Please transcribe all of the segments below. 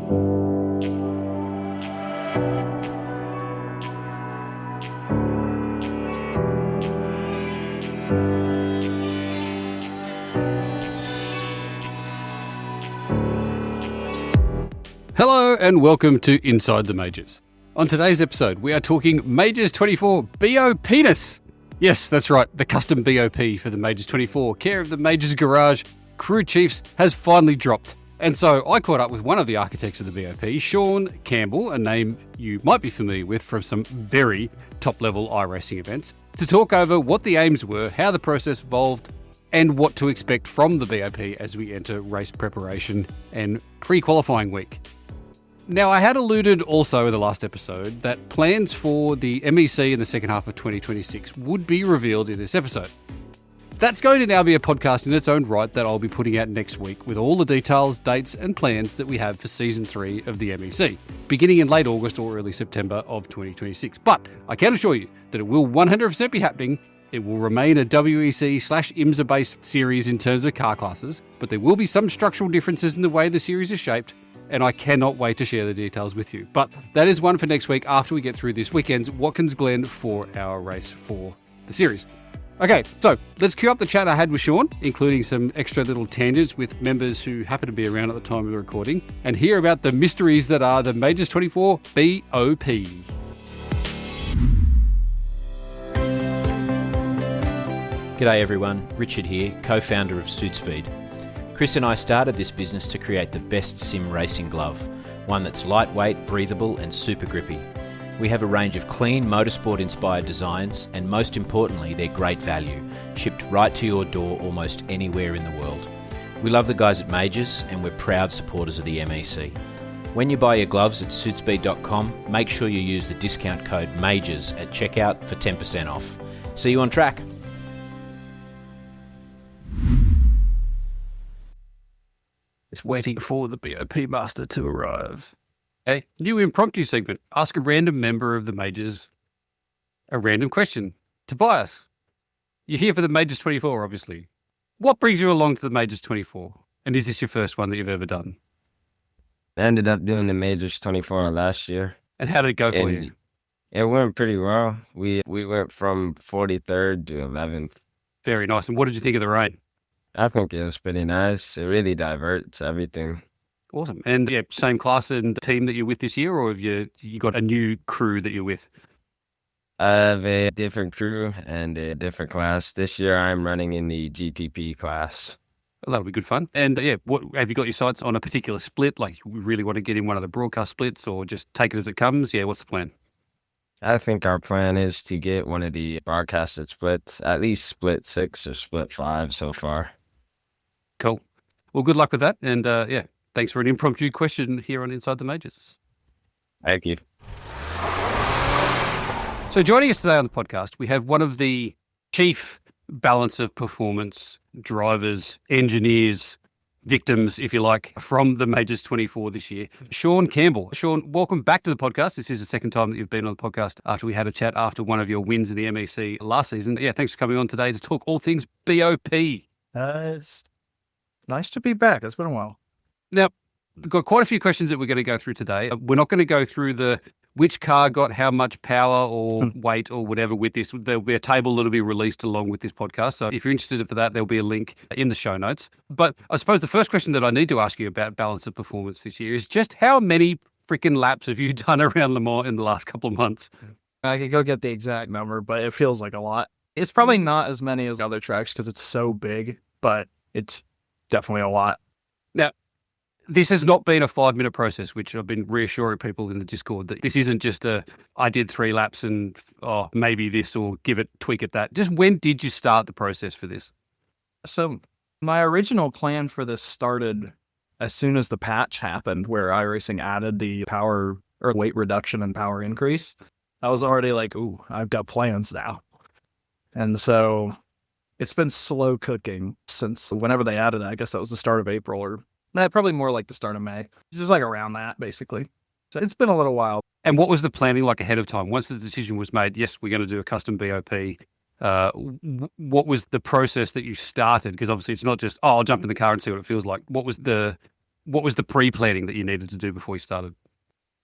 Hello and welcome to Inside the Majors. On today's episode, we are talking Majors 24 BOP-ness. Yes, that's right, the custom BOP for the Majors 24, care of the Majors Garage Crew Chiefs, has finally dropped. And so I caught up with one of the architects of the BOP, Sean Campbell, a name you might be familiar with from some very top-level iRacing events, to talk over what the aims were, how the process evolved, and what to expect from the BOP as we enter race preparation and pre-qualifying week. Now, I had alluded also in the last episode that plans for the MEC in the second half of 2026 would be revealed in this episode. That's going to now be a podcast in its own right that I'll be putting out next week with all the details, dates and plans that we have for Season 3 of the MEC, beginning in late August or early September of 2026. But I can assure you that it will 100% be happening. It will remain a WEC/IMSA-based series in terms of car classes, but there will be some structural differences in the way the series is shaped, and I cannot wait to share the details with you. But that is one for next week after we get through this weekend's Watkins Glen for our race for the series. Okay, so let's cue up the chat I had with Sean, including some extra little tangents with members who happen to be around at the time of the recording, and hear about the mysteries that are the Majors 24 BOP. G'day everyone, Richard here, co-founder of SuitSpeed. Chris and I started this business to create the best sim racing glove, one that's lightweight, breathable and super grippy. We have a range of clean motorsport-inspired designs and most importantly, they're great value, shipped right to your door almost anywhere in the world. We love the guys at Majors and we're proud supporters of the MEC. When you buy your gloves at suitspeed.com, make sure you use the discount code MAJORS at checkout for 10% off. See you on track. Waiting for the BOP master to arrive. A new impromptu segment. Ask a random member of the Majors a random question. Tobias, you're here for the Majors 24, obviously. What brings you along to the Majors 24? And is this your first one that you've ever done? I ended up doing the Majors 24 last year. And how did it go for you? It went pretty well. We went from 43rd to 11th. Very nice. And what did you think of the rain? I think it was pretty nice. It really diverts everything. Awesome. And yeah, same class and team that you're with this year, or have you got a new crew that you're with? I have a different crew and a different class. This year I'm running in the GTP class. Well, that'll be good fun. And yeah, what have you got your sights on a particular split? Like you really want to get in one of the broadcast splits or just take it as it comes? Yeah, what's the plan? I think our plan is to get one of the broadcasted splits, at least split 6 or split 5 so far. Cool. Well, good luck with that. And yeah, thanks for an impromptu question here on Inside the Majors. Thank you. So joining us today on the podcast, we have one of the chief balance of performance drivers, engineers, victims, if you like, from the Majors 24 this year, Sean Campbell. Sean, welcome back to the podcast. This is the second time that you've been on the podcast after we had a chat after one of your wins in the MEC last season. Yeah, thanks for coming on today to talk all things BOP. It's nice to be back. It's been a while. Now, we've got quite a few questions that we're going to go through today. We're not going to go through the which car got how much power or weight or whatever with this. There'll be a table that'll be released along with this podcast. So if you're interested for that, there'll be a link in the show notes. But I suppose the first question that I need to ask you about balance of performance this year is just how many freaking laps have you done around Le Mans in the last couple of months? I could go get the exact number, but it feels like a lot. It's probably not as many as other tracks because it's so big, but it's definitely a lot. Now, this has not been a 5-minute process, which I've been reassuring people in the Discord that this isn't just I did 3 laps and, maybe this or tweak it that. Just when did you start the process for this? So my original plan for this started as soon as the patch happened where iRacing added the power or weight reduction and power increase. I was already like, ooh, I've got plans now. And so it's been slow cooking since whenever they added it. I guess that was the start of April or probably more like the start of May. It's just like around that, basically. So it's been a little while. And what was the planning like ahead of time? Once the decision was made, yes, we're going to do a custom BOP, what was the process that you started? Because obviously it's not just, I'll jump in the car and see what it feels like. What was the what was the pre-planning that you needed to do before you started?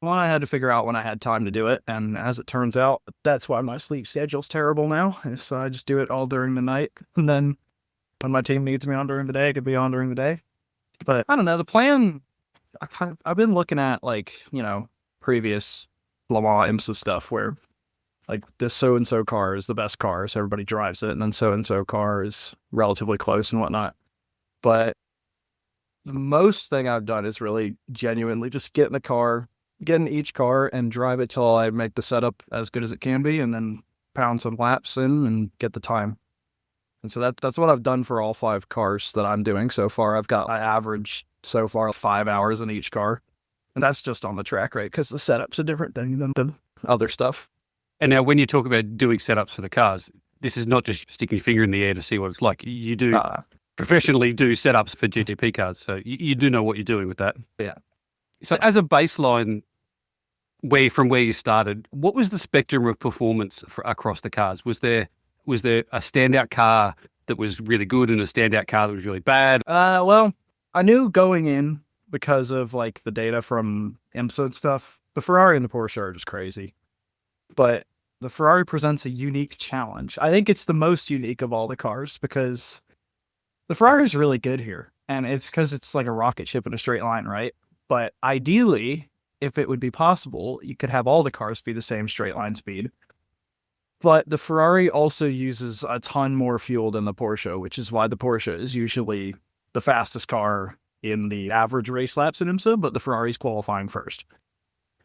Well, I had to figure out when I had time to do it, and as it turns out, that's why my sleep schedule's terrible now. So I just do it all during the night, and then when my team needs me on during the day, I could be on during the day. But I don't know, the plan, I've been looking at, like, previous Le Mans IMSA stuff where, like, this so-and-so car is the best car, so everybody drives it, and then so-and-so car is relatively close and whatnot. But the most thing I've done is really genuinely just get in each car and drive it till I make the setup as good as it can be, and then pound some laps in and get the time. And so that's what I've done for all 5 cars that I'm doing so far. I averaged so far 5 hours in each car. And that's just on the track, right? Because the setup's a different thing than the other stuff. And now when you talk about doing setups for the cars, this is not just sticking your finger in the air to see what it's like. You do professionally do setups for GTP cars. So you do know what you're doing with that. Yeah. So as a baseline, from where you started, what was the spectrum of performance across the cars? Was there a standout car that was really good and a standout car that was really bad? Well, I knew going in, because of, like, the data from IMSA and stuff, the Ferrari and the Porsche are just crazy. But the Ferrari presents a unique challenge. I think it's the most unique of all the cars because the Ferrari is really good here. And it's because it's like a rocket ship in a straight line, right? But ideally, if it would be possible, you could have all the cars be the same straight line speed. But the Ferrari also uses a ton more fuel than the Porsche, which is why the Porsche is usually the fastest car in the average race laps in IMSA, but the Ferrari's qualifying first.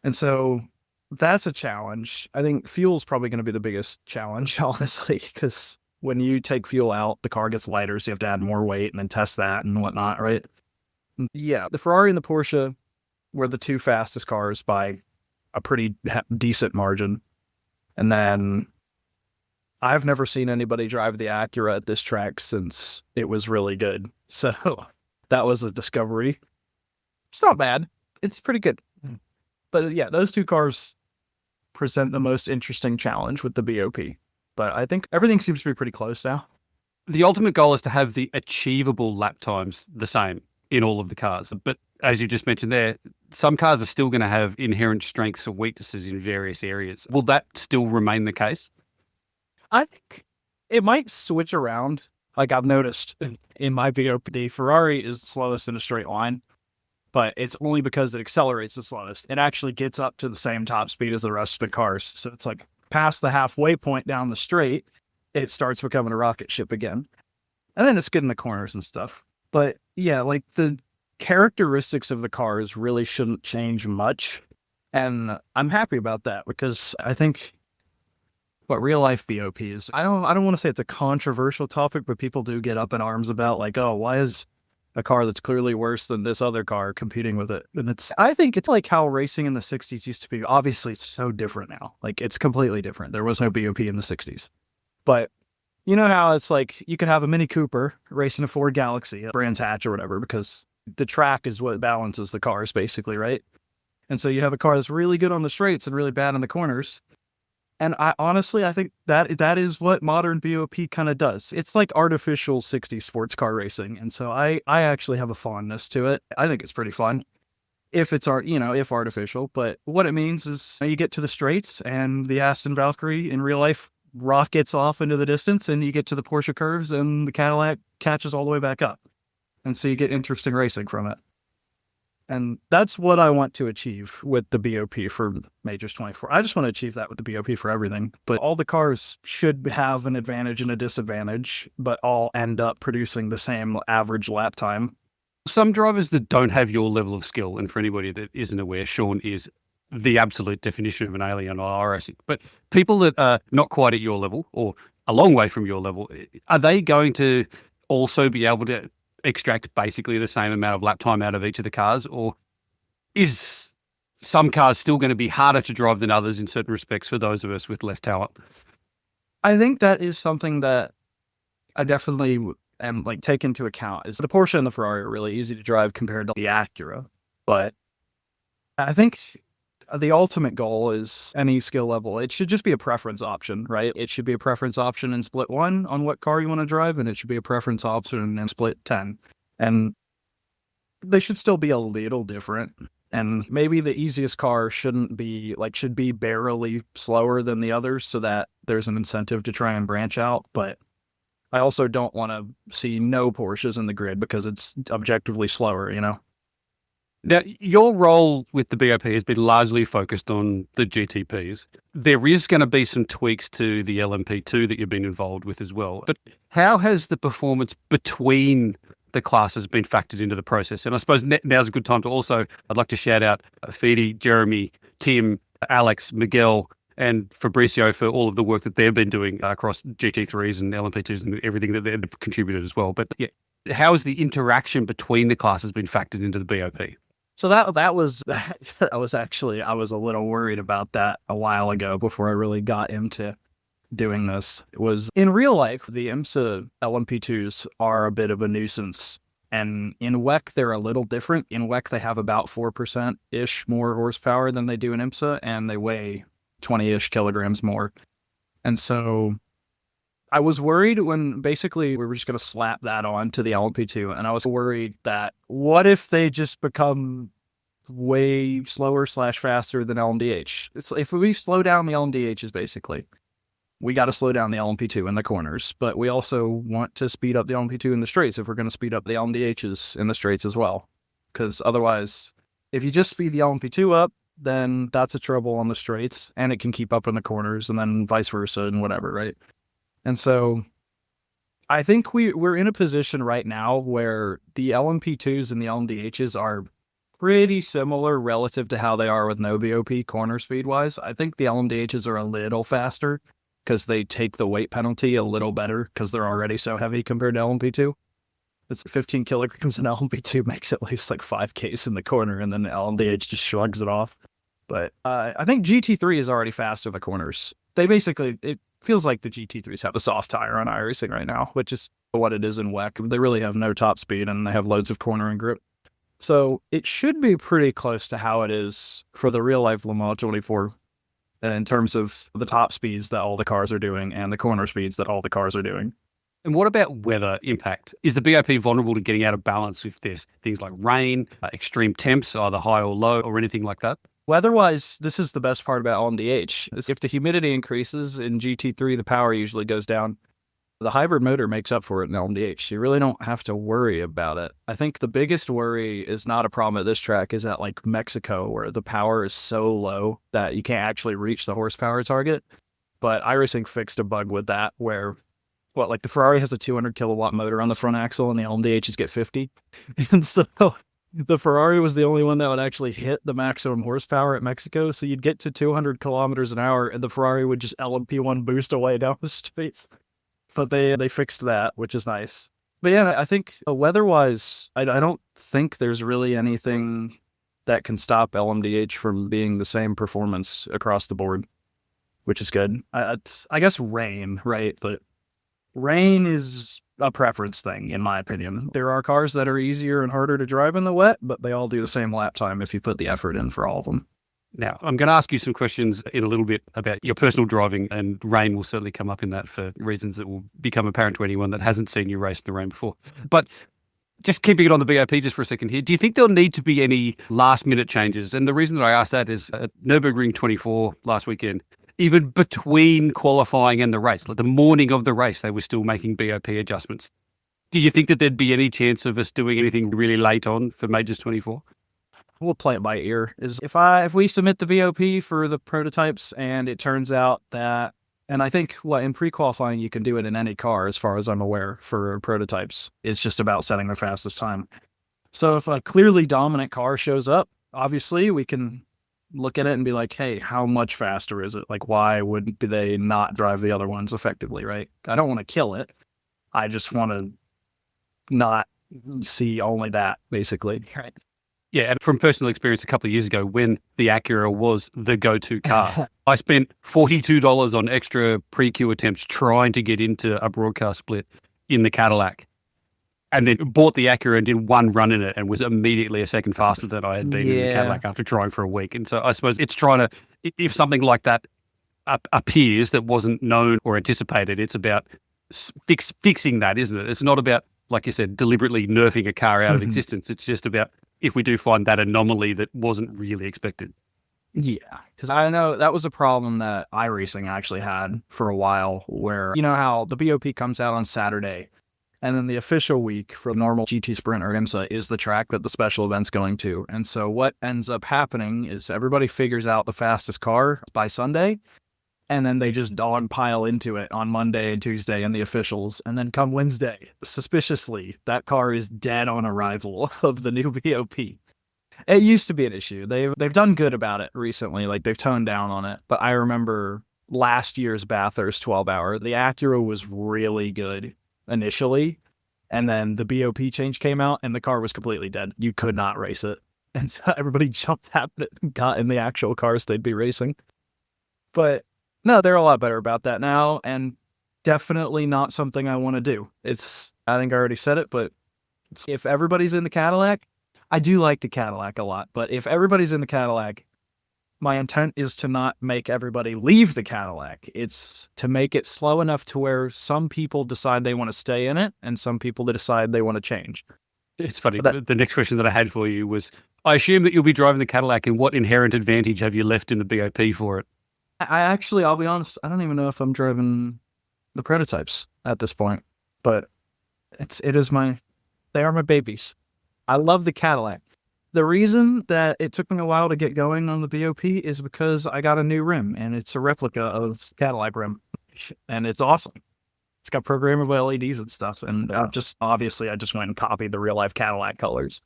And so that's a challenge. I think fuel's probably going to be the biggest challenge, honestly, because when you take fuel out, the car gets lighter, so you have to add more weight and then test that and whatnot, right? Yeah, the Ferrari and the Porsche were the 2 fastest cars by a pretty decent margin. And then I've never seen anybody drive the Acura at this track since it was really good. So that was a discovery. It's not bad. It's pretty good. But yeah, those 2 cars present the most interesting challenge with the BOP. But I think everything seems to be pretty close now. The ultimate goal is to have the achievable lap times the same in all of the cars. But as you just mentioned there, some cars are still going to have inherent strengths or weaknesses in various areas. Will that still remain the case? I think it might switch around. Like I've noticed in my BOP, the Ferrari is the slowest in a straight line, but it's only because it accelerates the slowest. It actually gets up to the same top speed as the rest of the cars. So it's like past the halfway point down the straight, it starts becoming a rocket ship again. And then it's good in the corners and stuff. But yeah, like the characteristics of the cars really shouldn't change much. And I'm happy about that because I think what real life BOP is, I don't want to say it's a controversial topic, but people do get up in arms about like, oh, why is a car that's clearly worse than this other car competing with it? And I think it's like how racing in the 60s used to be. Obviously, it's so different now. Like it's completely different. There was no BOP in the 60s. But you know how it's like you could have a Mini Cooper racing a Ford Galaxy, a Brands Hatch or whatever, because the track is what balances the cars basically, right? And so you have a car that's really good on the straights and really bad in the corners. And I think that is what modern BOP kind of does. It's like artificial 60s sports car racing. And so I actually have a fondness to it. I think it's pretty fun if it's if artificial. But what it means is you get to the straights and the Aston Valkyrie in real life rockets off into the distance, and you get to the Porsche curves and the Cadillac catches all the way back up. And so you get interesting racing from it. And that's what I want to achieve with the BOP for Majors 24. I just want to achieve that with the BOP for everything. But all the cars should have an advantage and a disadvantage, but all end up producing the same average lap time. Some drivers that don't have your level of skill, and for anybody that isn't aware, Sean is the absolute definition of an alien on iRacing. But people that are not quite at your level or a long way from your level, are they going to also be able to extract basically the same amount of lap time out of each of the cars? Or is some cars still going to be harder to drive than others in certain respects for those of us with less talent? I think that is something that I definitely am take into account. Is the Porsche and the Ferrari are really easy to drive compared to the Acura. But I think the ultimate goal is any skill level. It should just be a preference option, right? It should be a preference option in split 1 on what car you want to drive, and it should be a preference option in split 10. And they should still be a little different. And maybe the easiest car should be barely slower than the others so that there's an incentive to try and branch out. But I also don't want to see no Porsches in the grid because it's objectively slower, Now, your role with the BOP has been largely focused on the GTPs. There is going to be some tweaks to the LMP2 that you've been involved with as well. But how has the performance between the classes been factored into the process? And I suppose now's a good time to also, I'd like to shout out Fede, Jérémy, Tim, Alex, Miguel, and Fabrizio for all of the work that they've been doing across GT3s and LMP2s and everything that they've contributed as well. But yeah, how has the interaction between the classes been factored into the BOP? So that was actually, I was a little worried about that a while ago before I really got into doing this. It was in real life, the IMSA LMP2s are a bit of a nuisance. And in WEC, they're a little different. In WEC, they have about 4%-ish more horsepower than they do in IMSA, and they weigh 20-ish kilograms more. And so I was worried when basically we were just going to slap that on to the LMP2. And I was worried that what if they just become way slower / faster than LMDH? If we slow down the LMDHs, basically, we got to slow down the LMP2 in the corners. But we also want to speed up the LMP2 in the straights if we're going to speed up the LMDHs in the straights as well. Because otherwise, if you just speed the LMP2 up, then that's a trouble on the straights, and it can keep up in the corners, and then vice versa and whatever, right? And so I think we're in a position right now where the LMP2s and the LMDHs are pretty similar relative to how they are with no BOP corner speed-wise. I think the LMDHs are a little faster because they take the weight penalty a little better because they're already so heavy compared to LMP2. It's 15 kilograms, and LMP2 makes at least like 5 Ks in the corner, and then LMDH just shrugs it off. But I think GT3 is already fast in the corners. It feels like the GT3s have a soft tire on iRacing right now, which is what it is in WEC. They really have no top speed, and they have loads of corner and grip. So it should be pretty close to how it is for the real-life Le Mans 24 in terms of the top speeds that all the cars are doing and the corner speeds that all the cars are doing. And what about weather impact? Is the BOP vulnerable to getting out of balance if there's things like rain, extreme temps, either high or low, or anything like that? Weather-wise, this is the best part about LMDH. If the humidity increases in GT3, the power usually goes down. The hybrid motor makes up for it in LMDH. You really don't have to worry about it. I think the biggest worry is not a problem at this track, is at like Mexico, where the power is so low that you can't actually reach the horsepower target. But iRacing fixed a bug with that where the Ferrari has a 200 kilowatt motor on the front axle and the LMDHs get 50. And so the Ferrari was the only one that would actually hit the maximum horsepower at Mexico. So you'd get to 200 kilometers an hour and the Ferrari would just LMP1 boost away down the streets. But they fixed that, which is nice. But yeah, I think weather-wise, I don't think there's really anything that can stop LMDH from being the same performance across the board, which is good. I guess rain, right? But rain is a preference thing, in my opinion. There are cars that are easier and harder to drive in the wet, but they all do the same lap time if you put the effort in for all of them. Now, I'm going to ask you some questions in a little bit about your personal driving, and rain will certainly come up in that for reasons that will become apparent to anyone that hasn't seen you race in the rain before. But just keeping it on the BOP just for a second here, do you think there'll need to be any last-minute changes? And the reason that I ask that is at Nürburgring 24 last weekend, even between qualifying and the race, like the morning of the race, they were still making BOP adjustments. Do you think that there'd be any chance of us doing anything really late on for Majors 24? We'll play it by ear. If we submit the BOP for the prototypes and it turns out that, and I think in pre-qualifying you can do it in any car as far as I'm aware for prototypes. It's just about setting the fastest time. So if a clearly dominant car shows up, obviously we can look at it and be like, hey, how much faster is it? Like, why would they not drive the other ones effectively, right? I don't want to kill it. I just want to not see only that, basically, right? Yeah, and from personal experience a couple of years ago when the Acura was the go-to car, I spent $42 on extra pre-queue attempts trying to get into a broadcast split in the Cadillac, and then bought the Acura and did one run in it and was immediately a second faster than I had been in the Cadillac after trying for a week. And so I suppose it's trying to, if something like that appears that wasn't known or anticipated, it's about fixing that, isn't it? It's not about like you said, deliberately nerfing a car out of existence. It's just about if we do find that anomaly that wasn't really expected. Yeah, because I know that was a problem that iRacing actually had for a while, where you know how the BOP comes out on Saturday, and then the official week for normal GT Sprint or IMSA is the track that the special event's going to. And so what ends up happening is everybody figures out the fastest car by Sunday, and then they just dogpile into it on Monday and Tuesday in the officials. And then come Wednesday, suspiciously, that car is dead on arrival of the new BOP. It used to be an issue. They've done good about it recently. Like, they've toned down on it. But I remember last year's Bathurst 12-hour, the Acura was really good initially. And then the BOP change came out and the car was completely dead. You could not race it. And so everybody jumped at it and got in the actual cars they'd be racing. But no, they're a lot better about that now. And definitely not something I want to do. I think I already said it, but if everybody's in the Cadillac, I do like the Cadillac a lot, but if everybody's in the Cadillac, my intent is to not make everybody leave the Cadillac. It's to make it slow enough to where some people decide they want to stay in it and some people decide they want to change. It's funny. The next question that I had for you was, I assume that you'll be driving the Cadillac, and what inherent advantage have you left in the BOP for it? I actually, I'll be honest, I don't even know if I'm driving the prototypes at this point, but they are my babies. I love the Cadillac. The reason that it took me a while to get going on the BOP is because I got a new rim, and it's a replica of the Cadillac rim, and it's awesome. It's got programmable LEDs and stuff, and I just went and copied the real-life Cadillac colors.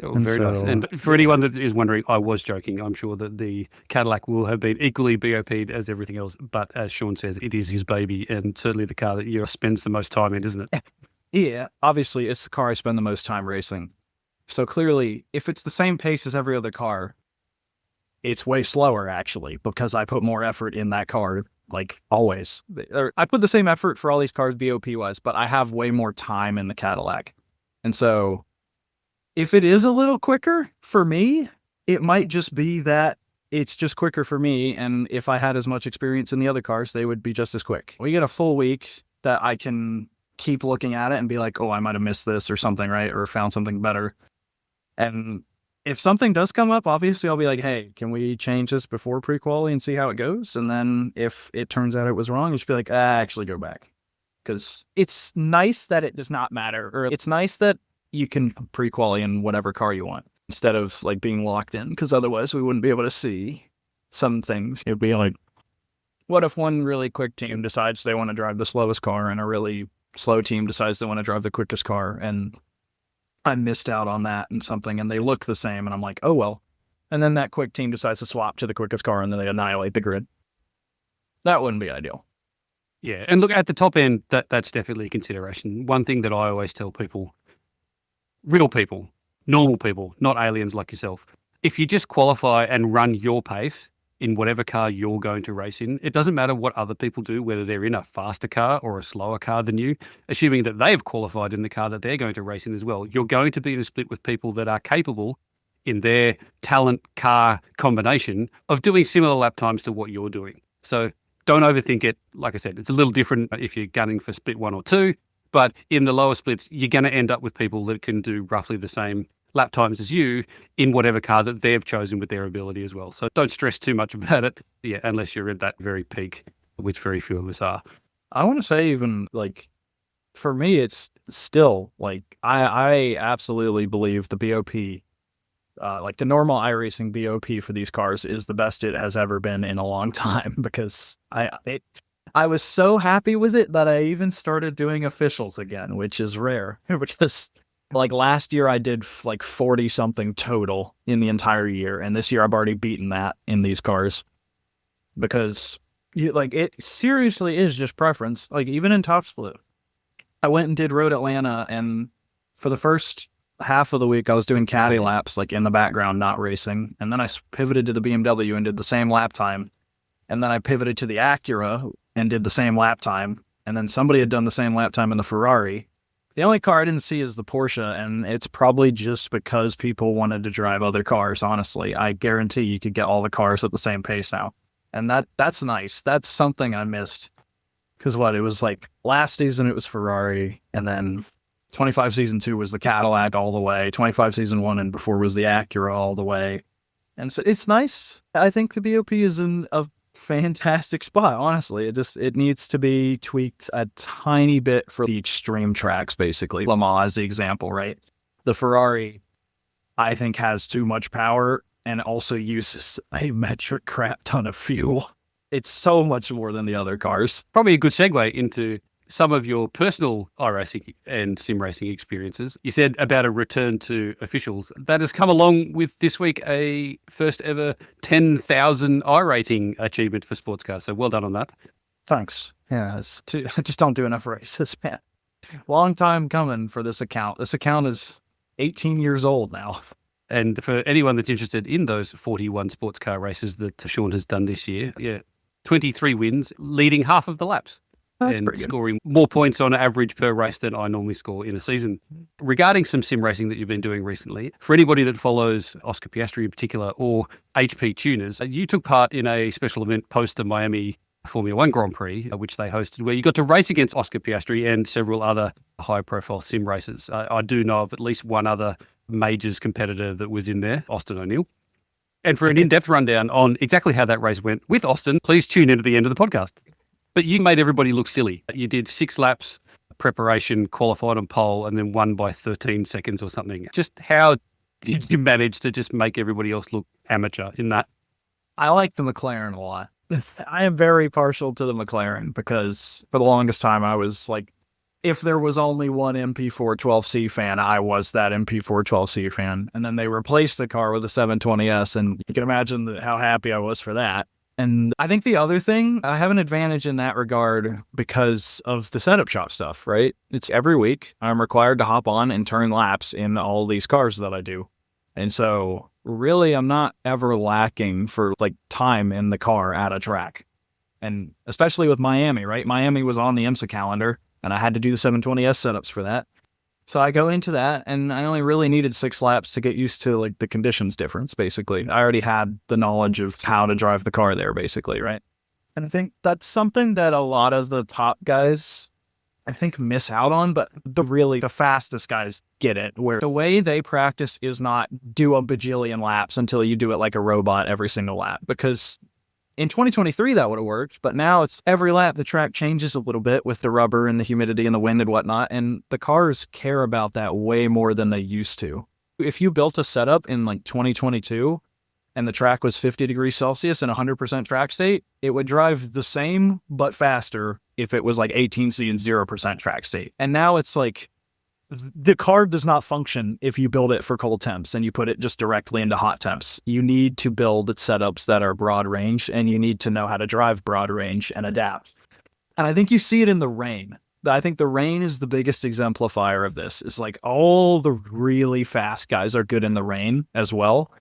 Oh, very nice. And for anyone that is wondering, I was joking. I'm sure that the Cadillac will have been equally BOP'd as everything else, but as Sean says, it is his baby, and certainly the car that you spends the most time in, isn't it? Yeah, obviously, it's the car I spend the most time racing. So clearly, if it's the same pace as every other car, it's way slower, actually, because I put more effort in that car, like always. I put the same effort for all these cars BOP-wise, but I have way more time in the Cadillac. And so if it is a little quicker for me, it might just be that it's just quicker for me. And if I had as much experience in the other cars, they would be just as quick. We get a full week that I can keep looking at it and be like, oh, I might have missed this or something, right? Or found something better. And if something does come up, obviously I'll be like, hey, can we change this before pre-quali and see how it goes? And then if it turns out it was wrong, just be like, actually go back. Because it's nice that it does not matter. Or it's nice that you can pre-quali in whatever car you want instead of like being locked in. Because otherwise we wouldn't be able to see some things. It'd be like, what if one really quick team decides they want to drive the slowest car and a really slow team decides they want to drive the quickest car, and I missed out on that and something, and they look the same, and I'm like, oh, well. And then that quick team decides to swap to the quickest car, and then they annihilate the grid. That wouldn't be ideal. Yeah, and look, at the top end, that's definitely a consideration. One thing that I always tell people, real people, normal people, not aliens like yourself, if you just qualify and run your pace in whatever car you're going to race in, it doesn't matter what other people do, whether they're in a faster car or a slower car than you, assuming that they've qualified in the car that they're going to race in as well. You're going to be in a split with people that are capable in their talent car combination of doing similar lap times to what you're doing. So don't overthink it. Like I said, it's a little different if you're gunning for split 1 or 2, but in the lower splits, you're going to end up with people that can do roughly the same lap times as you in whatever car that they've chosen with their ability as well. So don't stress too much about it, unless you're at that very peak, which very few of us are. I want to say even, like, for me, it's still, like, I absolutely believe the BOP, like the normal iRacing BOP for these cars is the best it has ever been in a long time, because I was so happy with it that I even started doing officials again, which is rare, which is... Like last year I did like 40 something total in the entire year. And this year I've already beaten that in these cars because it seriously is just preference. Like even in Top Split, I went and did Road Atlanta, and for the first half of the week I was doing caddy laps, like in the background, not racing. And then I pivoted to the BMW and did the same lap time. And then I pivoted to the Acura and did the same lap time. And then somebody had done the same lap time in the Ferrari. The only car I didn't see is the Porsche, and it's probably just because people wanted to drive other cars, honestly. I guarantee you could get all the cars at the same pace now. And that's nice. That's something I missed. Because it was like last season it was Ferrari, and then 25 Season 2 was the Cadillac all the way. 25 Season 1 and before was the Acura all the way. And so it's nice. I think the BOP is in a fantastic spot, honestly. It needs to be tweaked a tiny bit for the extreme tracks, basically. Le Mans is the example, right? The Ferrari, I think, has too much power and also uses a metric crap ton of fuel. It's so much more than the other cars. Probably a good segue into some of your personal iRacing and sim racing experiences. You said about a return to officials. That has come along with this week a first ever 10,000 iRating achievement for sports cars. So well done on that. Thanks. Yeah, I just don't do enough races, man. Long time coming for this account. This account is 18 years old now. And for anyone that's interested in those 41 sports car races that Sean has done this year, 23 wins, leading half of the laps. That's and pretty good. Scoring more points on average per race than I normally score in a season. Regarding some sim racing that you've been doing recently, for anybody that follows Oscar Piastri in particular or HP tuners, you took part in a special event post the Miami Formula One Grand Prix, which they hosted, where you got to race against Oscar Piastri and several other high-profile sim racers. I do know of at least one other majors competitor that was in there, Austin O'Neill. And for an in-depth rundown on exactly how that race went with Austin, please tune in at the end of the podcast. But you made everybody look silly. You did 6 laps, preparation, qualified on pole, and then won by 13 seconds or something. Just how did you manage to just make everybody else look amateur in that? I like the McLaren a lot. I am very partial to the McLaren because for the longest time I was like, if there was only one MP412C fan, I was that MP412C fan. And then they replaced the car with a 720S, and you can imagine how happy I was for that. And I think the other thing, I have an advantage in that regard because of the setup shop stuff, right? It's every week I'm required to hop on and turn laps in all these cars that I do. And so really I'm not ever lacking for like time in the car at a track. And especially with Miami, right? Miami was on the IMSA calendar and I had to do the 720S setups for that. So I go into that and I only really needed 6 laps to get used to like the conditions difference, basically. I already had the knowledge of how to drive the car there, basically, right? And I think that's something that a lot of the top guys, I think, miss out on, but the fastest guys get it, where the way they practice is not do a bajillion laps until you do it like a robot every single lap, because in 2023, that would have worked, but now it's every lap the track changes a little bit with the rubber and the humidity and the wind and whatnot, and the cars care about that way more than they used to. If you built a setup in like 2022 and the track was 50 degrees Celsius and 100% track state, it would drive the same but faster if it was like 18C and 0% track state. And now it's like the car does not function if you build it for cold temps and you put it just directly into hot temps. You need to build setups that are broad range, and you need to know how to drive broad range and adapt. And I think you see it in the rain. I think the rain is the biggest exemplifier of this. It's like all the really fast guys are good in the rain as well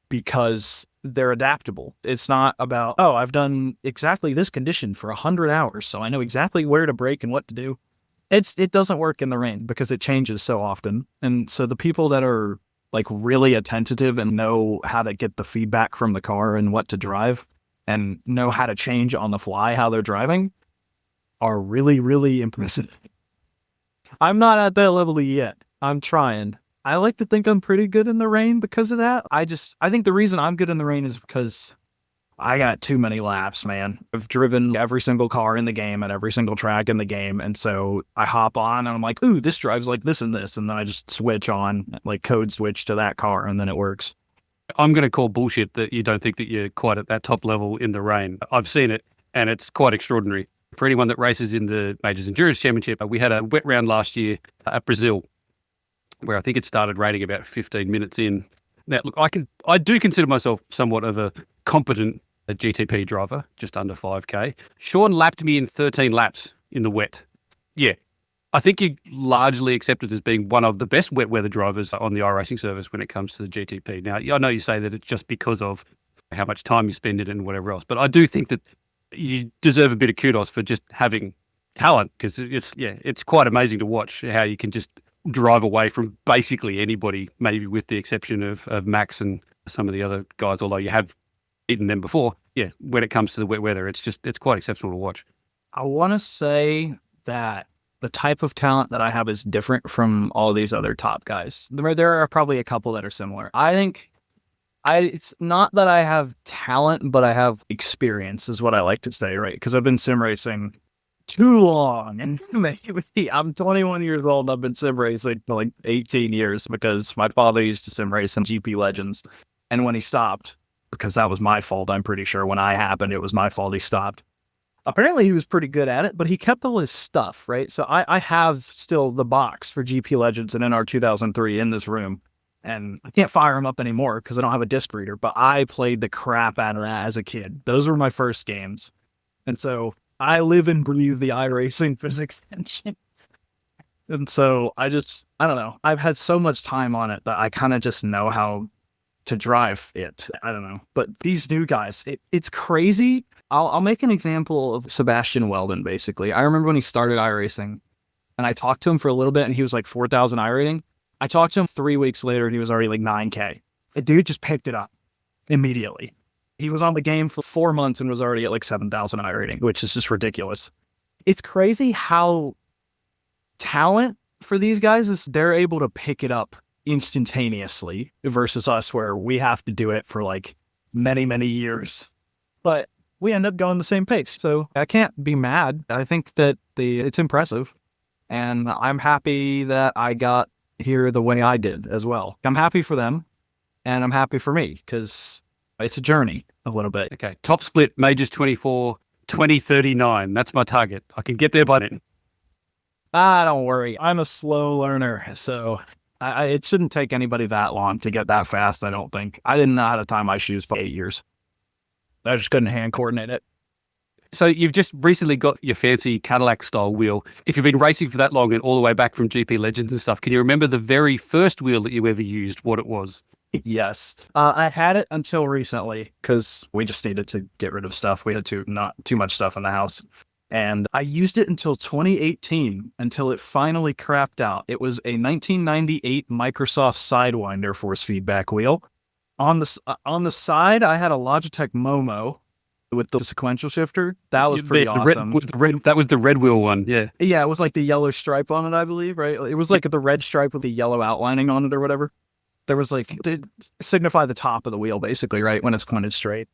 because they're adaptable. It's not about, oh, I've done exactly this condition for 100 hours, so I know exactly where to brake and what to do. It doesn't work in the rain because it changes so often. And so the people that are like really attentive and know how to get the feedback from the car and what to drive and know how to change on the fly how they're driving are really, really impressive. I'm not at that level yet. I'm trying. I like to think I'm pretty good in the rain because of that. I think the reason I'm good in the rain is because I got too many laps, man. I've driven every single car in the game at every single track in the game. And so I hop on and I'm like, ooh, this drives like this and this. And then I just switch on, like code switch to that car, and then it works. I'm going to call bullshit that you don't think that you're quite at that top level in the rain. I've seen it, and it's quite extraordinary. For anyone that races in the Majors Endurance Championship, we had a wet round last year at Brazil, where I think it started raining about 15 minutes in. Now, look, I do consider myself somewhat of a competent GTP driver, just under 5K. Sean lapped me in 13 laps in the wet. Yeah, I think you're largely accepted as being one of the best wet weather drivers on the iRacing service when it comes to the GTP. Now, I know you say that it's just because of how much time you spend in it and whatever else, but I do think that you deserve a bit of kudos for just having talent, because it's quite amazing to watch how you can just drive away from basically anybody, maybe with the exception of Max and some of the other guys, although you have beaten them before. Yeah, when it comes to the wet weather, it's quite exceptional to watch. I want to say that the type of talent that I have is different from all these other top guys. There are probably a couple that are similar. I think it's not that I have talent, but I have experience is what I like to say, right? Because I've been sim racing too long. And I'm 21 years old. I've been sim racing for like 18 years because my father used to sim race in GP Legends. And when he stopped, because that was my fault, I'm pretty sure when I happened, it was my fault he stopped. Apparently he was pretty good at it, but he kept all his stuff, right? So I have still the box for GP Legends and NR 2003 in this room. And I can't fire them up anymore because I don't have a disc reader, but I played the crap out of that as a kid. Those were my first games. And so I live and breathe the iRacing physics engine. And so I don't know. I've had so much time on it that I kind of just know how to drive it. I don't know. But these new guys, it's crazy. I'll make an example of Sebastian Weldon, basically. I remember when he started iRacing, and I talked to him for a little bit, and he was like 4,000 iRating. I talked to him 3 weeks later, and he was already like 9K. The dude just picked it up immediately. He was on the game for 4 months and was already at like 7,000 iRating, which is just ridiculous. It's crazy how talent for these guys is they're able to pick it up instantaneously versus us where we have to do it for like many, many years. But we end up going the same pace. So I can't be mad. I think that it's impressive. And I'm happy that I got here the way I did as well. I'm happy for them and I'm happy for me because it's a journey a little bit. Okay. Top split, Majors 24, 2039. That's my target. I can get there by then. Don't worry. I'm a slow learner. So it shouldn't take anybody that long to get that fast, I don't think. I didn't know how to tie my shoes for 8 years. I just couldn't hand coordinate it. So you've just recently got your fancy Cadillac style wheel. If you've been racing for that long and all the way back from GP Legends and stuff, can you remember the very first wheel that you ever used, what it was? Yes. I had it until recently because we just needed to get rid of stuff. We had not too much stuff in the house. And I used it until 2018 until it finally crapped out. It was a 1998 Microsoft Sidewinder force feedback wheel. On the side, I had a Logitech Momo with the sequential shifter. That was pretty awesome. That was the red wheel one, yeah. Yeah, it was like the yellow stripe on it, I believe, right? It was like the red stripe with the yellow outlining on it or whatever. There was like, to signify the top of the wheel, basically, right? When it's pointed straight.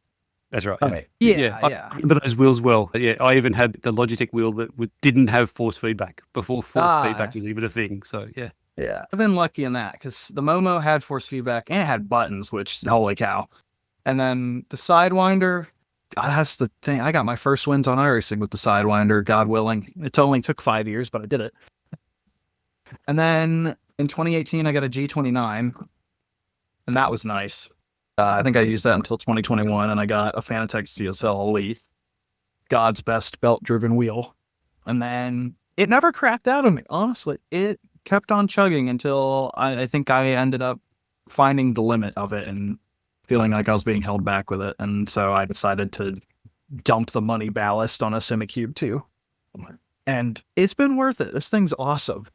That's right. Okay. Yeah. I remember those wheels well. Yeah, I even had the Logitech wheel that didn't have force feedback before force feedback was even a thing. So, yeah. Yeah, I've been lucky in that because the Momo had force feedback and it had buttons, which, holy cow. And then the Sidewinder, that's the thing. I got my first wins on iRacing with the Sidewinder, God willing. It only took 5 years, but I did it. And then in 2018, I got a G29, and that was nice. I think I used that until 2021, and I got a Fanatec CSL Elite, God's best belt-driven wheel. And then it never cracked out on me, honestly. It kept on chugging until I think I ended up finding the limit of it and feeling like I was being held back with it. And so I decided to dump the money ballast on a Semicube too. And it's been worth it. This thing's awesome.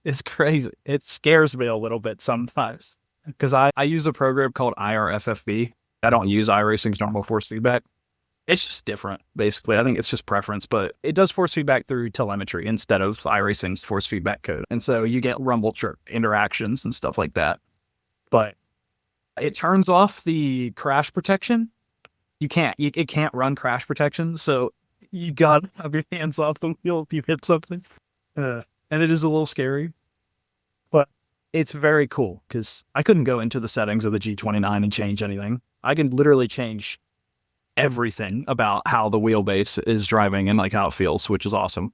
It's crazy. It scares me a little bit sometimes because I use a program called IRFFB. I don't use iRacing's normal force feedback. It's just different, basically. I think it's just preference, but it does force feedback through telemetry instead of iRacing's force feedback code. And so you get rumble chirp interactions and stuff like that. But it turns off the crash protection. It can't run crash protection, so you gotta have your hands off the wheel if you hit something. And it is a little scary, but it's very cool because I couldn't go into the settings of the G29 and change anything. I can literally change everything about how the wheelbase is driving and like how it feels, which is awesome.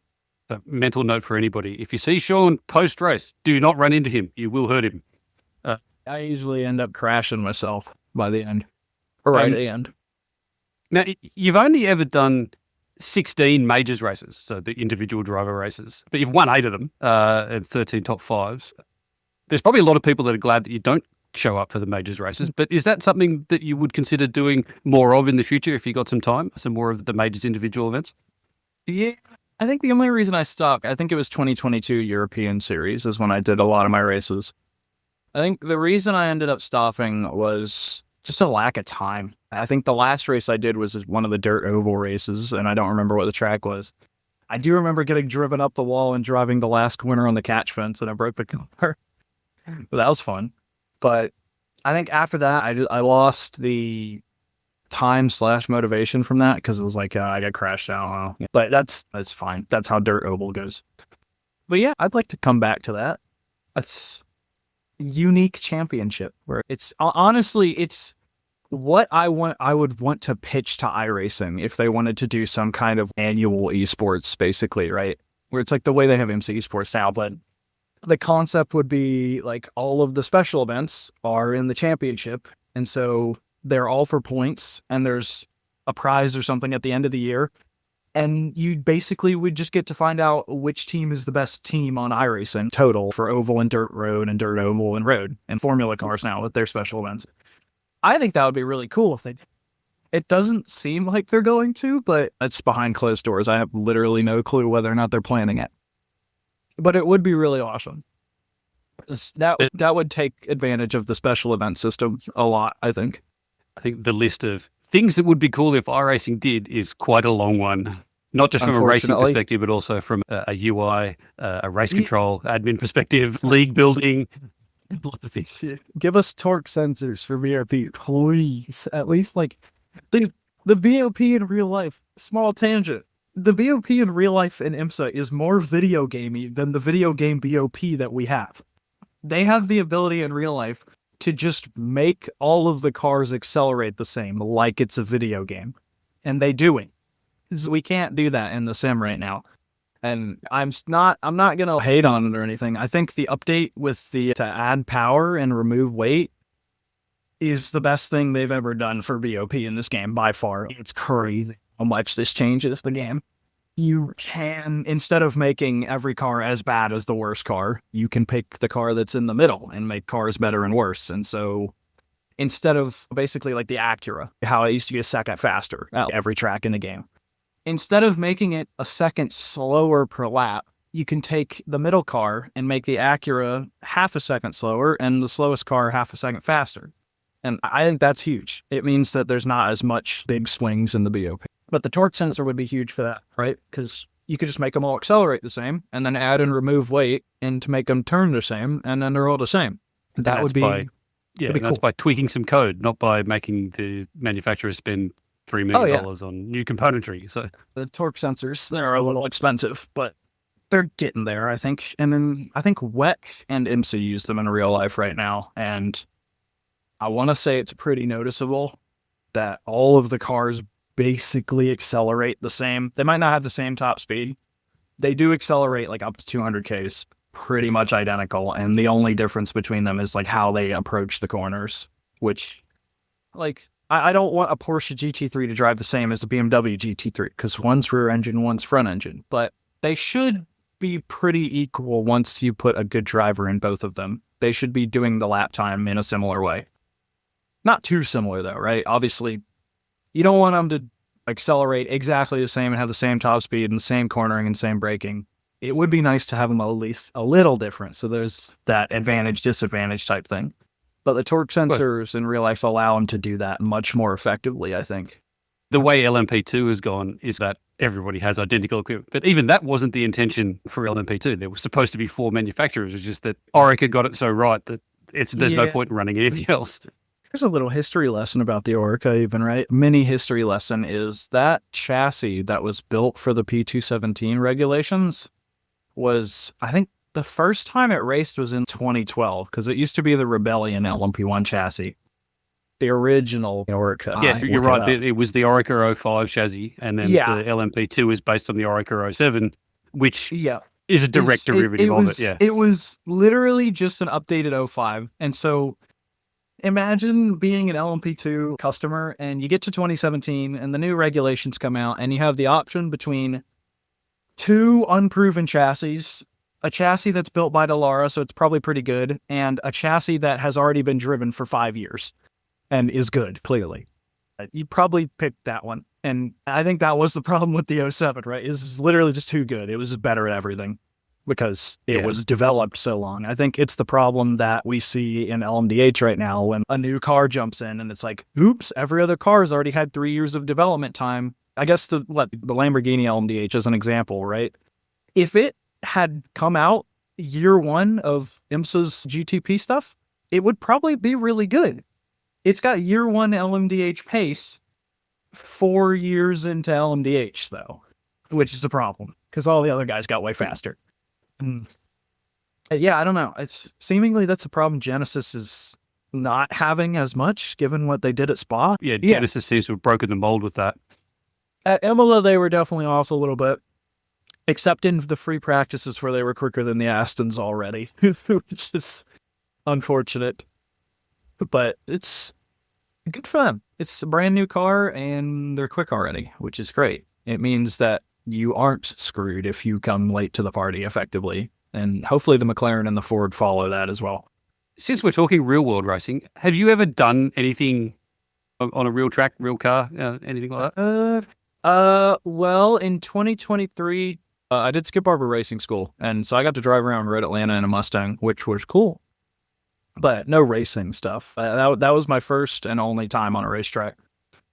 A mental note for anybody. If you see Sean post-race, do not run into him. You will hurt him. I usually end up crashing myself by the end. Or right at the end. Now, you've only ever done 16 majors races, so the individual driver races, but you've won 8 of them and 13 top 5s. There's probably a lot of people that are glad that you don't show up for the majors races, but is that something that you would consider doing more of in the future if you got some time, some more of the majors individual events? Yeah, I think the only reason I stopped, I think it was 2022 European Series is when I did a lot of my races. I think the reason I ended up stopping was just a lack of time. I think the last race I did was one of the dirt oval races, and I don't remember what the track was. I do remember getting driven up the wall and driving the last corner on the catch fence, and I broke the car. But that was fun. But I think after that, I lost the time/motivation from that because it was like I got crashed out. But that's fine. That's how Dirt Oval goes. But yeah, I'd like to come back to that. That's a unique championship where it's honestly it's what I would want to pitch to iRacing if they wanted to do some kind of annual esports, basically, right? Where it's like the way they have MC esports now, but the concept would be like all of the special events are in the championship, and so they're all for points, and there's a prize or something at the end of the year, and you basically would just get to find out which team is the best team on iRacing total for oval and dirt road and dirt oval and road and formula cars now with their special events. I think that would be really cool if they did. It doesn't seem like they're going to, but it's behind closed doors. I have literally no clue whether or not they're planning it. But it would be really awesome. That would take advantage of the special event system a lot, I think. I think the list of things that would be cool if iRacing did is quite a long one. Not just from a racing perspective, but also from a UI, a race control, admin perspective, league building, lots of things. Give us torque sensors for VRP, please. At least like the BOP in real life. Small tangent. The BOP in real life in IMSA is more video gamey than the video game BOP that we have. They have the ability in real life to just make all of the cars accelerate the same, like it's a video game. And they do it. We can't do that in the sim right now. And I'm not going to hate on it or anything. I think the update with to add power and remove weight is the best thing they've ever done for BOP in this game by far. It's crazy how much this changes the game. You can, instead of making every car as bad as the worst car, you can pick the car that's in the middle and make cars better and worse. And so instead of basically like the Acura, how it used to be a second faster at every track in the game, instead of making it a second slower per lap, you can take the middle car and make the Acura half a second slower and the slowest car half a second faster. And I think that's huge. It means that there's not as much big swings in the BOP. But the torque sensor would be huge for that, right? Because you could just make them all accelerate the same and then add and remove weight and to make them turn the same, and then they're all the same. That would be that's by tweaking some code, not by making the manufacturer spend $3 million on new componentry. So the torque sensors, they're a little expensive, but they're getting there, I think. And then I think WEC and IMSA use them in real life right now. And I want to say it's pretty noticeable that all of the cars basically accelerate the same. They might not have the same top speed. They do accelerate like up to 200 Ks, pretty much identical. And the only difference between them is like how they approach the corners, which like I don't want a Porsche GT3 to drive the same as a BMW GT3 because one's rear engine, one's front engine, but they should be pretty equal once you put a good driver in both of them. They should be doing the lap time in a similar way. Not too similar though, right? Obviously, you don't want them to accelerate exactly the same and have the same top speed and the same cornering and same braking. It would be nice to have them at least a little different. So there's that advantage, disadvantage type thing. But the torque sensors in real life allow them to do that much more effectively, I think. The way LMP2 has gone is that everybody has identical equipment. But even that wasn't the intention for LMP2. There was supposed to be 4 manufacturers. It's just that Orica got it so right that there's no point in running anything else. There's a little history lesson about the Orica even, right? Mini history lesson is that chassis that was built for the P217 regulations was, I think, the first time it raced was in 2012, because it used to be the Rebellion LMP1 chassis. The original Orica. Yes, you're right. It was the Orica 05 chassis, and then the LMP2 is based on the Orica 07, which is a direct derivative of it. Yeah, it was literally just an updated 05. And so imagine being an LMP2 customer and you get to 2017 and the new regulations come out and you have the option between 2 unproven chassis, a chassis that's built by Dallara, so it's probably pretty good, and a chassis that has already been driven for 5 years and is good, clearly. You probably picked that one. And I think that was the problem with the 07, right? It's literally just too good. It was better at everything because it was developed so long. I think it's the problem that we see in LMDH right now when a new car jumps in and it's like, oops, every other car has already had 3 years of development time. I guess the Lamborghini LMDH as an example, right? If it had come out year one of IMSA's GTP stuff, it would probably be really good. It's got year one LMDH pace 4 years into LMDH, though, which is a problem because all the other guys got way faster. Yeah, I don't know. It's seemingly that's a problem Genesis is not having as much, given what they did at Spa. Yeah, Genesis seems to have broken the mold with that. At Imola, they were definitely off a little bit, except in the free practices where they were quicker than the Astons already, which is unfortunate. But it's good for them. It's a brand new car, and they're quick already, which is great. It means that you aren't screwed if you come late to the party, effectively. And hopefully the McLaren and the Ford follow that as well. Since we're talking real-world racing, have you ever done anything on a real track, real car, anything like that? Well, in 2023, I did Skip Barber Racing School, and so I got to drive around Road Atlanta in a Mustang, which was cool. But no racing stuff. That was my first and only time on a racetrack.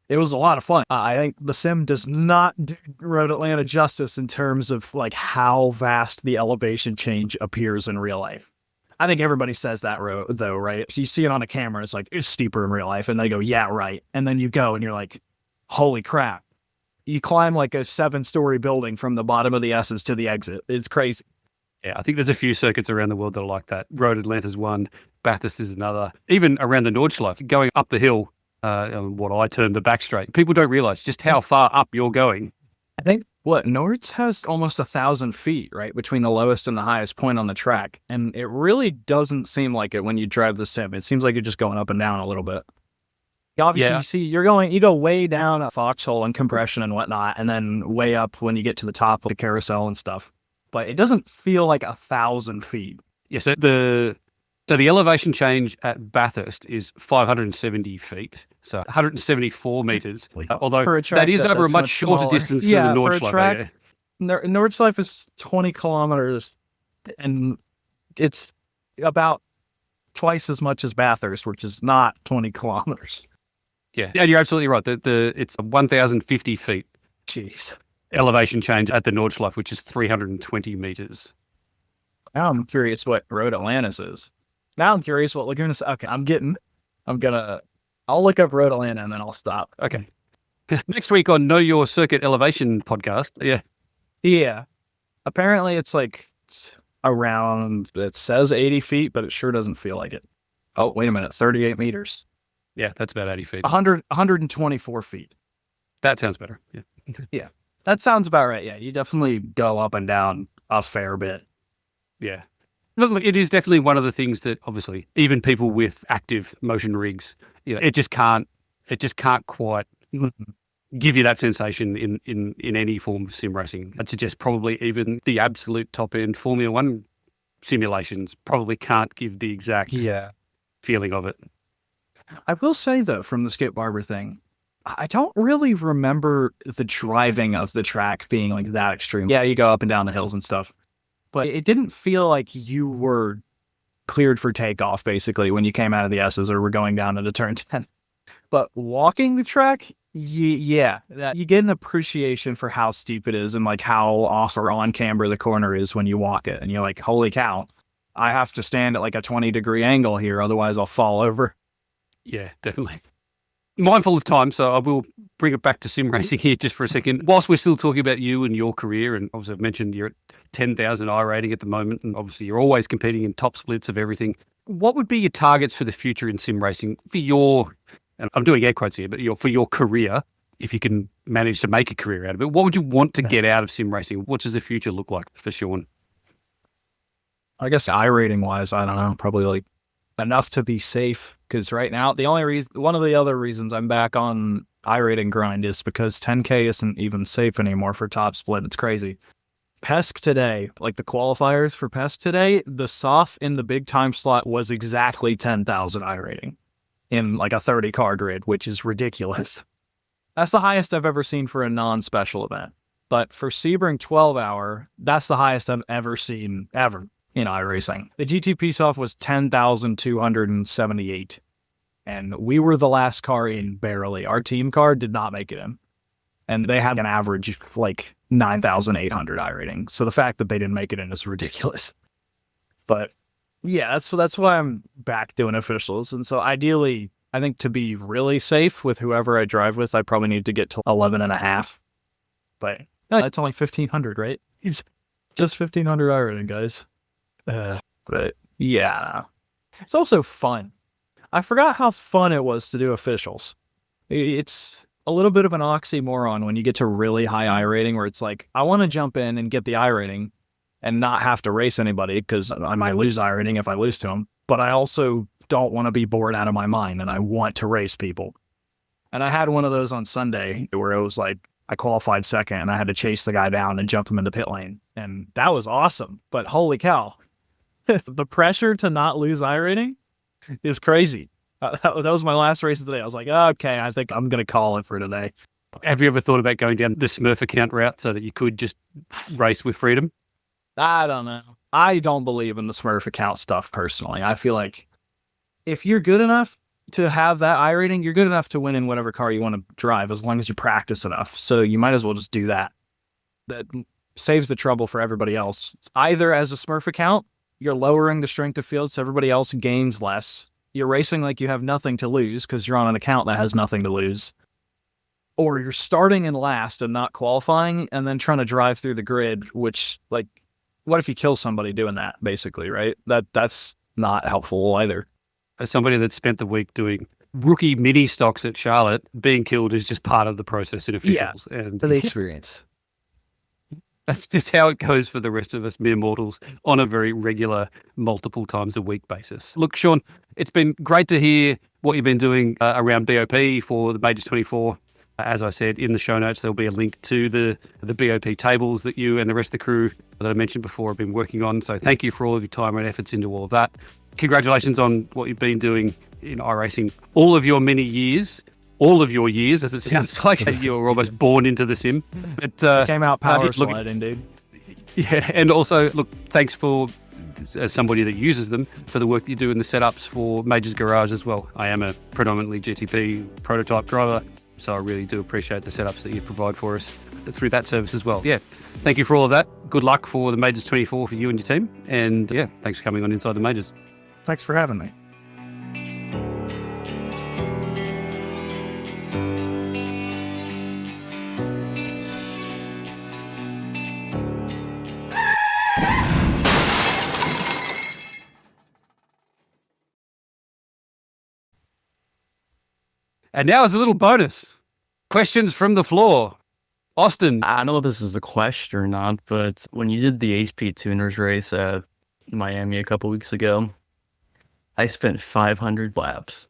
It was a lot of fun. I think the sim does not do Road Atlanta justice in terms of like how vast the elevation change appears in real life. I think everybody says that though, right? So you see it on a camera, it's like, it's steeper in real life, and they go, yeah, right. And then you go and you're like, holy crap. You climb like a 7-story building from the bottom of the S's to the exit. It's crazy. Yeah, I think there's a few circuits around the world that are like that. Road Atlanta's one, Bathurst is another. Even around the Nordschleife, going up the hill, what I term the back straight, people don't realize just how far up you're going. I think Nords has almost 1,000 feet, right, between the lowest and the highest point on the track. And it really doesn't seem like it when you drive the sim. It seems like you're just going up and down a little bit. Obviously, You see, you go way down a foxhole and compression and whatnot, and then way up when you get to the top of the carousel and stuff. But it doesn't feel like 1,000 feet. Yeah, so the elevation change at Bathurst is 570 feet, so 174 meters. Although that is over a much shorter distance than the Nordschleife. Nordschleife is 20 kilometers, and it's about twice as much as Bathurst, which is not 20 kilometers. Yeah, and you're absolutely right. It's 1,050 feet. Jeez. Elevation change at the Nordschleife, which is 320 meters. Now I'm curious what Road Atlanta's is. Now I'm curious what Laguna's. Okay, I'll look up Road Atlanta and then I'll stop. Okay. Next week on Know Your Circuit Elevation podcast. Yeah. Yeah. Apparently it's like around, it says 80 feet, but it sure doesn't feel like it. Oh, wait a minute. 38 meters. Yeah, that's about 80 feet. 124 feet. That sounds better. Yeah. Yeah. That sounds about right. Yeah. You definitely go up and down a fair bit. Yeah. Look, it is definitely one of the things that obviously even people with active motion rigs, it just can't quite give you that sensation in any form of sim racing. I'd suggest probably even the absolute top end Formula One simulations probably can't give the exact feeling of it. I will say though, from the Skip Barber thing, I don't really remember the driving of the track being like that extreme. Yeah, you go up and down the hills and stuff. But it didn't feel like you were cleared for takeoff, basically, when you came out of the S's or were going down into turn 10. But walking the track, you get an appreciation for how steep it is and like how off or on camber the corner is when you walk it. And you're like, holy cow, I have to stand at like a 20-degree angle here, otherwise I'll fall over. Yeah, definitely. Mindful of time, so I will bring it back to sim racing here just for a second. Whilst we're still talking about you and your career, and obviously I've mentioned you're at 10,000 I rating at the moment, and obviously you're always competing in top splits of everything. What would be your targets for the future in sim racing for your, and I'm doing air quotes here, but for your career, if you can manage to make a career out of it? What would you want to get out of sim racing? What does the future look like for Sean? I guess I rating wise, I don't know, probably like enough to be safe. Because right now, one of the other reasons I'm back on iRating grind is because 10K isn't even safe anymore for top split. It's crazy. PESC today, like the qualifiers for PESC today, the SOF in the big time slot was exactly 10,000 iRating in like a 30 car grid, which is ridiculous. That's the highest I've ever seen for a non-special event. But for Sebring 12 hour, that's the highest I've ever seen ever in iRacing. The GTP SOF was 10,278. And we were the last car in barely. Our team car did not make it in. and they had an average like 9,800 I rating. So the fact that they didn't make it in is ridiculous. But yeah, that's why I'm back doing officials. And so ideally, I think to be really safe with whoever I drive with, I probably need to get to 11.5. But that's only 1,500, right? It's just 1,500 I rating, guys. But yeah, it's also fun. I forgot how fun it was to do officials. It's a little bit of an oxymoron when you get to really high I rating, where it's like, I want to jump in and get the I rating and not have to race anybody because I might lose I rating if I lose to them. But I also don't want to be bored out of my mind and I want to race people. And I had one of those on Sunday where it was like, I qualified second and I had to chase the guy down and jump him in the pit lane. And that was awesome. But holy cow, the pressure to not lose I rating is crazy. That was my last race of the day. I was like, okay, I think I'm going to call it for today. Have you ever thought about going down the Smurf account route so that you could just race with freedom? I don't know. I don't believe in the Smurf account stuff personally. I feel like if you're good enough to have that I rating, you're good enough to win in whatever car you want to drive as long as you practice enough. So you might as well just do that. That saves the trouble for everybody else. It's either as a Smurf account, you're lowering the strength of field so everybody else gains less. You're racing like you have nothing to lose because you're on an account that has nothing to lose. Or you're starting in last and not qualifying and then trying to drive through the grid, which, like, what if you kill somebody doing that, basically, right? That's not helpful either. As somebody that spent the week doing rookie mini stocks at Charlotte, being killed is just part of the process in officials. Yeah, and for the experience. That's just how it goes for the rest of us mere mortals on a very regular, multiple times a week basis. Look, Sean, it's been great to hear what you've been doing around BOP for the Majors 24. As I said, in the show notes, there'll be a link to the BOP tables that you and the rest of the crew that I mentioned before have been working on. So thank you for all of your time and efforts into all of that. Congratulations on what you've been doing in iRacing all of your many years. All of your years, as it sounds like you were almost born into the sim. But came out power sliding, dude. Yeah, and also, look, thanks for, as somebody that uses them, for the work you do in the setups for Majors Garage as well. I am a predominantly GTP prototype driver, so I really do appreciate the setups that you provide for us through that service as well. Yeah, thank you for all of that. Good luck for the Majors 24 for you and your team. And yeah, thanks for coming on Inside the Majors. Thanks for having me. And now is a little bonus. Questions from the floor. Austin. I don't know if this is a question or not, but when you did the HP Tuners race at Miami a couple weeks ago, I spent 500 laps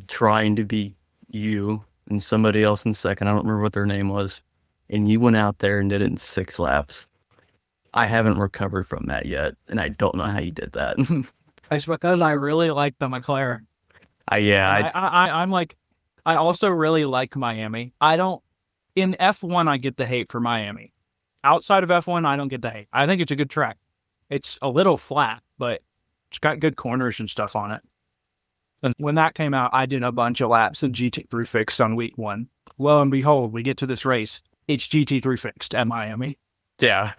trying to beat you and somebody else in second. I don't remember what their name was. And you went out there and did it in 6 laps. I haven't recovered from that yet, and I don't know how you did that. It's because I really like the McLaren. I'm like, I also really like Miami. In F1, I get the hate for Miami. Outside of F1, I don't get the hate. I think it's a good track. It's a little flat, but it's got good corners and stuff on it. And when that came out, I did a bunch of laps in GT3 fixed on week 1. Lo and behold, we get to this race. It's GT3 fixed at Miami. Yeah.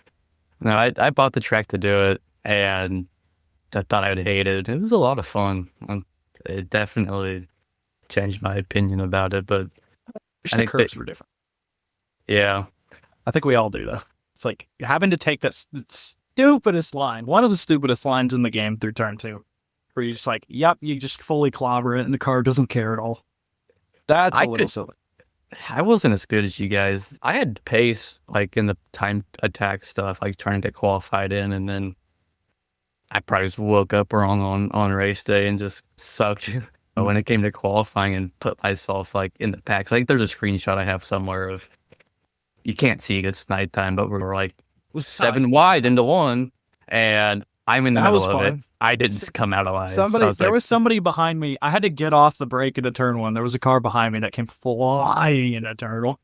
No, I bought the track to do it, and I thought I would hate it. It was a lot of fun. It definitely changed my opinion about it, but I think curves were different. Yeah. I think we all do, though. It's like having to take that stupidest line, one of the stupidest lines in the game through turn 2, where you're just like, yep, you just fully clobber it and the car doesn't care at all. That's a little silly. I wasn't as good as you guys. I had pace, like in the time attack stuff, like trying to get qualified in, and then I probably just woke up wrong on race day and just sucked. When it came to qualifying and put myself like in the packs, like there's a screenshot I have somewhere of, you can't see it's nighttime, but we're like 7 wide into 1, and I'm in the middle of it. I didn't come out alive. There was somebody behind me. I had to get off the brake into turn 1. There was a car behind me that came flying into turn.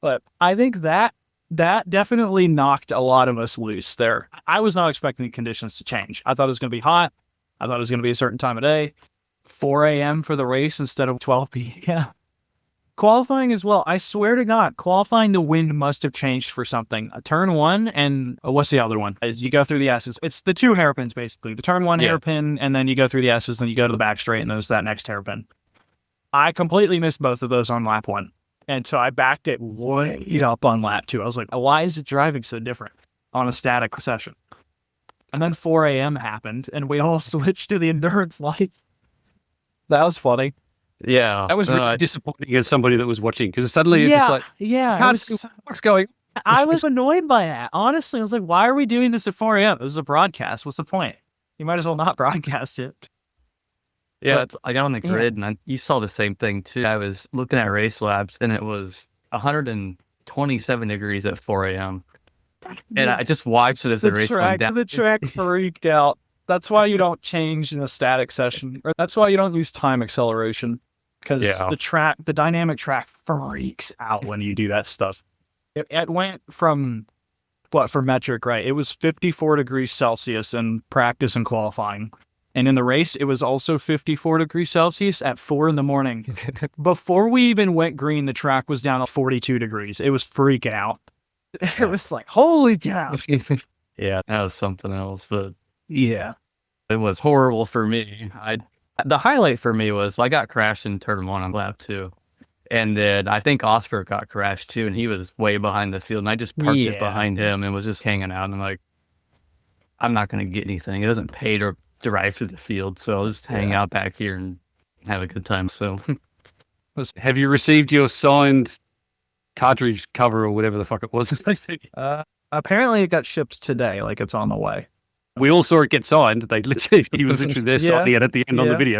But I think that definitely knocked a lot of us loose there. I was not expecting the conditions to change. I thought it was going to be hot. I thought it was going to be a certain time of day. 4 a.m. for the race instead of 12 p.m. Qualifying as well. I swear to God, qualifying, the wind must have changed for something. Turn one and what's the other one? As you go through the S's, it's the two hairpins basically. The turn one hairpin, and then you go through the S's, then you go to the back straight, and there's that next hairpin. I completely missed both of those on lap 1, and so I backed it way up on lap 2. I was like, why is it driving so different on a static session? And then 4 a.m. happened, and we all switched to the endurance lights. That was funny. Yeah. That was really disappointing as somebody that was watching, because suddenly it's just like, what's going on? I was annoyed by that. Honestly, I was like, why are we doing this at 4 a.m.? This is a broadcast. What's the point? You might as well not broadcast it. Yeah, I got on the grid, and you saw the same thing, too. I was looking at race laps, and it was 127 degrees at 4 a.m. And I just watched it as the race went down. The track freaked out. That's why you don't change in a static session. Or that's why you don't use time acceleration. Because the dynamic track freaks out when you do that stuff. It went from, for metric, right? It was 54 degrees Celsius in practice and qualifying. And in the race, it was also 54 degrees Celsius at 4 a.m. Before we even went green, the track was down to 42 degrees. It was freaking out. It was like, holy cow. Yeah, that was something else. But yeah, it was horrible for me. The highlight for me was I got crashed in turn 1 on lap 2. And then I think Oscar got crashed too, and he was way behind the field. And I just parked it behind him and was just hanging out. And I'm like, I'm not going to get anything. It doesn't pay to drive through the field. So I'll just hang out back here and have a good time. So, have you received your signed cartridge cover or whatever the fuck it was? Apparently it got shipped today. Like, it's on the way. We all saw it get signed. He was literally there signing it at the end on the video.